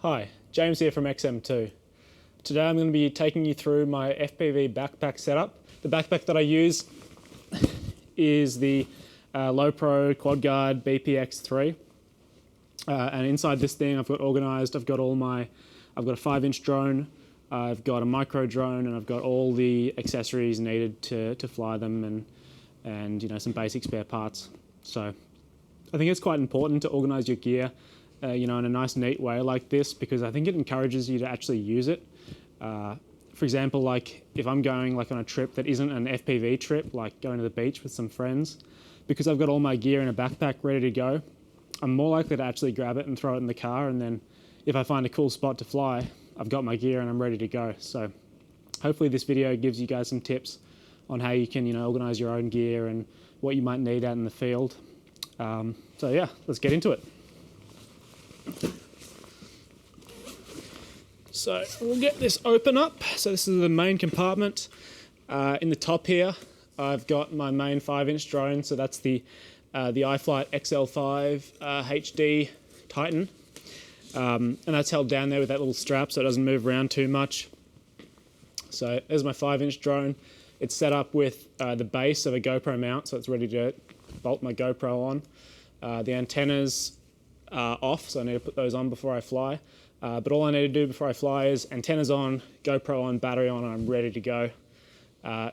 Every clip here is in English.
Hi, James here from XM2. Today I'm going to be taking you through my FPV Backpack setup. The backpack that I use is the Low-Pro Quad Guard BPX3. And inside this thing I've got organised, I've got a 5-inch drone, I've got a micro drone, and I've got all the accessories needed to fly them and you know, some basic spare parts. So I think it's quite important to organise your gear you know, in a nice neat way like this, because I think it encourages you to actually use it. For example, like if I'm going like on a trip that isn't an FPV trip, like going to the beach with some friends, because I've got all my gear in a backpack ready to go, I'm more likely to actually grab it and throw it in the car, and then if I find a cool spot to fly, I've got my gear and I'm ready to go. So hopefully this video gives you guys some tips on how you can, you know, organise your own gear and what you might need out in the field. So yeah, let's get into it. So we'll get this open up. So this is the main compartment. In the top here, I've got my main 5-inch drone. So that's the IFlight XL5 HD Titan. And that's held down there with that little strap so it doesn't move around too much. So there's my 5-inch drone. It's set up with the base of a GoPro mount, so it's ready to bolt my GoPro on. The antennas are off, so I need to put those on before I fly. But all I need to do before I fly is antennas on, GoPro on, battery on, and I'm ready to go.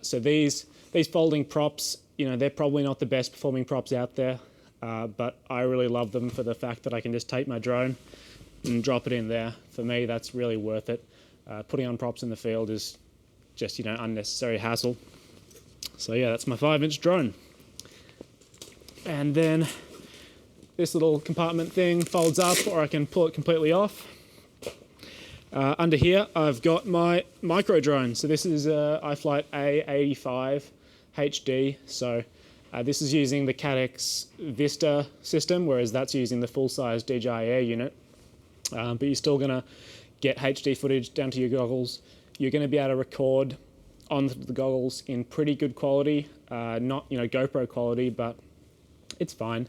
So these folding props, you know, they're probably not the best performing props out there, but I really love them for the fact that I can just take my drone and drop it in there. For me, that's really worth it. Putting on props in the field is just, you know, unnecessary hassle. So yeah, that's my 5-inch drone. And then this little compartment thing folds up, or I can pull it completely off. Under here, I've got my micro drone. So this is a IFlight A85 HD. So this is using the Cadex Vista system, whereas that's using the full-size DJI Air unit. But you're still going to get HD footage down to your goggles. You're going to be able to record on the goggles in pretty good quality, not, you know, GoPro quality, but it's fine.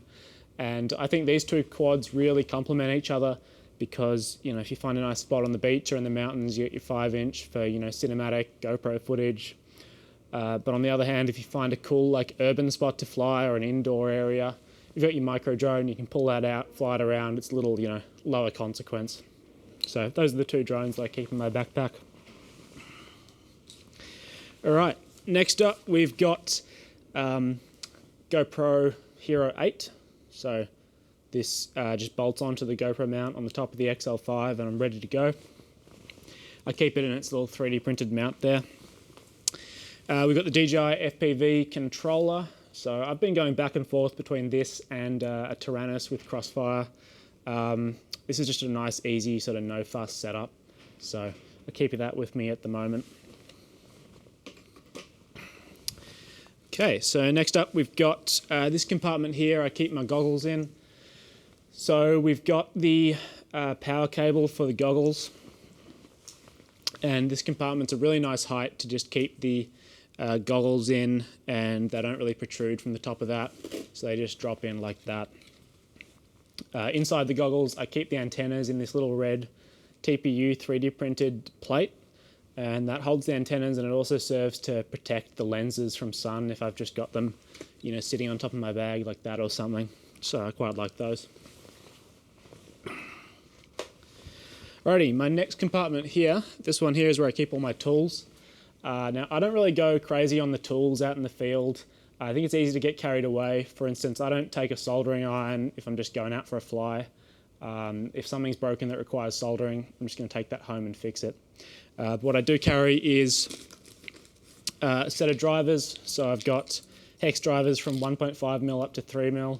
And I think these two quads really complement each other, because, you know, if you find a nice spot on the beach or in the mountains, you get your 5-inch for, you know, cinematic GoPro footage. But on the other hand, if you find a cool, like, urban spot to fly or an indoor area, you've got your micro drone, you can pull that out, fly it around. It's a little, you know, lower consequence. So those are the two drones that I keep in my backpack. All right, next up we've got Gopro Hero8. So this just bolts onto the GoPro mount on the top of the XL5, and I'm ready to go. I keep it in its little 3D printed mount there. We've got the Dji Fpv Controller. So I've been going back and forth between this and a Tyrannus with Crossfire. This is just a nice, easy, sort of no-fuss setup. So I keep that with me at the moment. Okay, so next up we've got this compartment here I keep my goggles in. So we've got the power cable for the goggles, and this compartment's a really nice height to just keep the goggles in, and they don't really protrude from the top of that, so they just drop in like that. Inside the goggles I keep the antennas in this little red TPU 3D printed plate, and that holds the antennas, and it also serves to protect the lenses from sun if I've just got them, you know, sitting on top of my bag like that or something. So I quite like those. Alrighty, my next compartment here, this one here is where I keep all my tools. Now I don't really go crazy on the tools out in the field. I think it's easy to get carried away. For instance, I don't take a soldering iron if I'm just going out for a fly. If something's broken that requires soldering, I'm just going to take that home and fix it. What I do carry is a set of drivers. So I've got hex drivers from 1.5mm up to 3mm.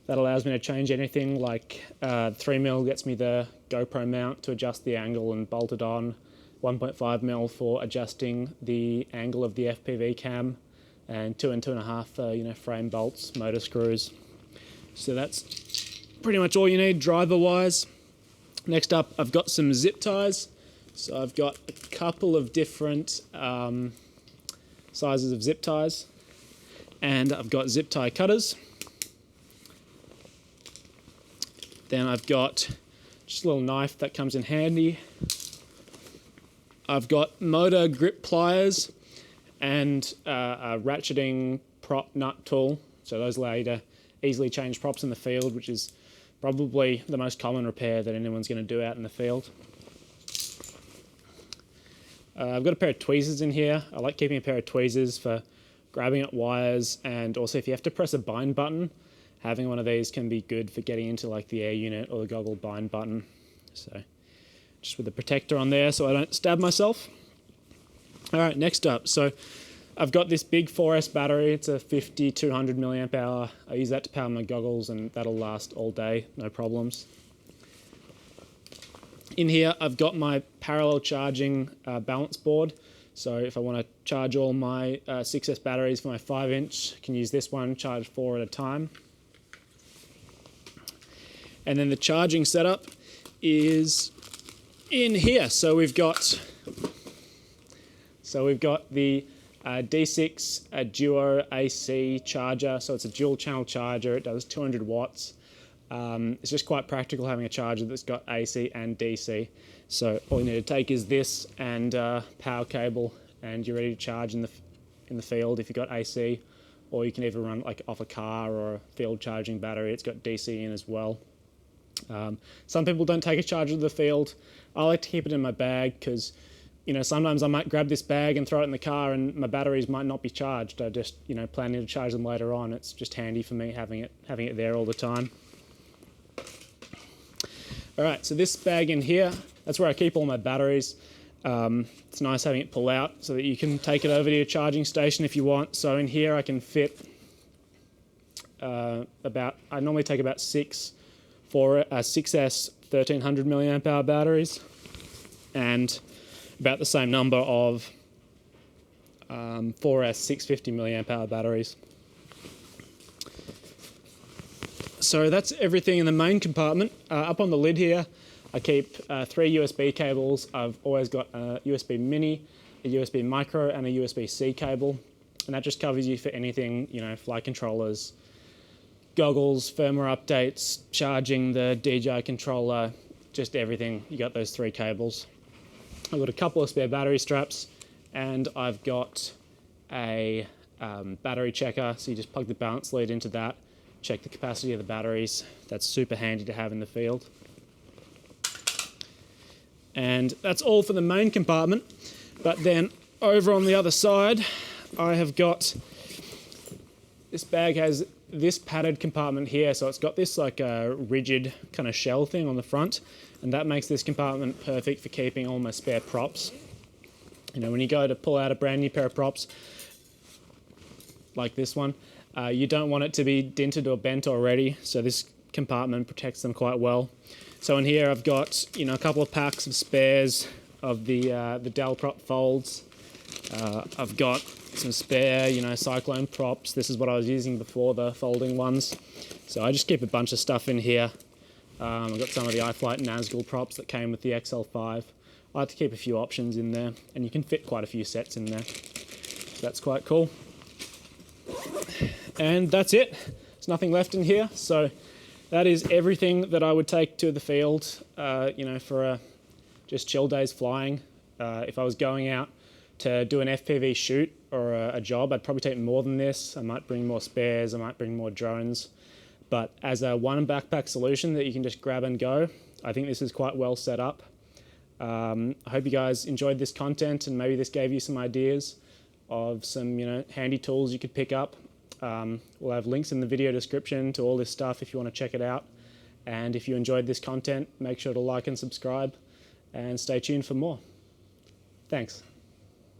That allows me to change anything, like 3mm gets me the GoPro mount to adjust the angle and bolt it on. 1.5mm for adjusting the angle of the FPV cam, and 2 and 2.5 you know, frame bolts, motor screws. So that's pretty much all you need driver-wise. Next up, I've got some zip ties. So I've got a couple of different sizes of zip ties, and I've got zip tie cutters. Then I've got just a little knife that comes in handy. I've got motor grip pliers and a ratcheting prop nut tool. So those allow you to easily change props in the field, which is probably the most common repair that anyone's going to do out in the field. I've got a pair of tweezers in here. I like keeping a pair of tweezers for grabbing at wires, and also if you have to press a bind button, having one of these can be good for getting into like the air unit or the goggle bind button. So just with the protector on there so I don't stab myself. All right, next up. So I've got this big 4S battery. It's a 200 milliamp hour. I use that to power my goggles and that'll last all day, no problems. In here, I've got my parallel charging balance board. So if I want to charge all my 6S batteries for my 5-inch, I can use this one, charge 4 at a time. And then the charging setup is in here. So we've got the D6 Duo AC charger. So it's a dual channel charger. It does 200 watts. It's just quite practical having a charger that's got AC and DC. So all you need to take is this and power cable, and you're ready to charge in the field if you've got AC, or you can either run like off a car or a field charging battery. It's got DC in as well. Some people don't take a charger to the field. I like to keep it in my bag because, you know, sometimes I might grab this bag and throw it in the car and my batteries might not be charged. I just, you know, planning to charge them later on. It's just handy for me having it there all the time. All right, so this bag in here, that's where I keep all my batteries. It's nice having it pull out so that you can take it over to your charging station if you want. So in here I can fit I normally take about 6 6S 1300 milliamp hour batteries and about the same number of 4S 650 milliamp hour batteries. So that's everything in the main compartment. Up on the lid here, I keep 3 USB cables. I've always got a USB mini, a USB micro, and a USB-C cable. And that just covers you for anything, you know, flight controllers, goggles, firmware updates, charging the Dji controller, just everything. You got those 3 cables. I've got a couple of spare battery straps, and I've got a battery checker. So you just plug the balance lead into that, check the capacity of the batteries. That's super handy to have in the field. And that's all for the main compartment. But then over on the other side, I have got, this bag has this padded compartment here. So it's got this like a rigid kind of shell thing on the front. And that makes this compartment perfect for keeping all my spare props. You know, when you go to pull out a brand new pair of props, like this one, you don't want it to be dinted or bent already, so this compartment protects them quite well. So in here I've got, you know, a couple of packs of spares of the Dell prop folds. I've got some spare, you know, Cyclone props. This is what I was using before, the folding ones. So I just keep a bunch of stuff in here. I've got some of the IFlight Nazgul props that came with the XL5. I like to keep a few options in there, and you can fit quite a few sets in there. So that's quite cool. And that's it. There's nothing left in here. So that is everything that I would take to the field, you know, for just chill days flying. If I was going out to do an FPV shoot or a job, I'd probably take more than this. I might bring more spares. I might bring more drones. But as a one backpack solution that you can just grab and go, I think this is quite well set up. I hope you guys enjoyed this content and maybe this gave you some ideas of some, you know, handy tools you could pick up. We'll have links in the video description to all this stuff if you want to check it out. And if you enjoyed this content, make sure to like and subscribe and stay tuned for more. Thanks.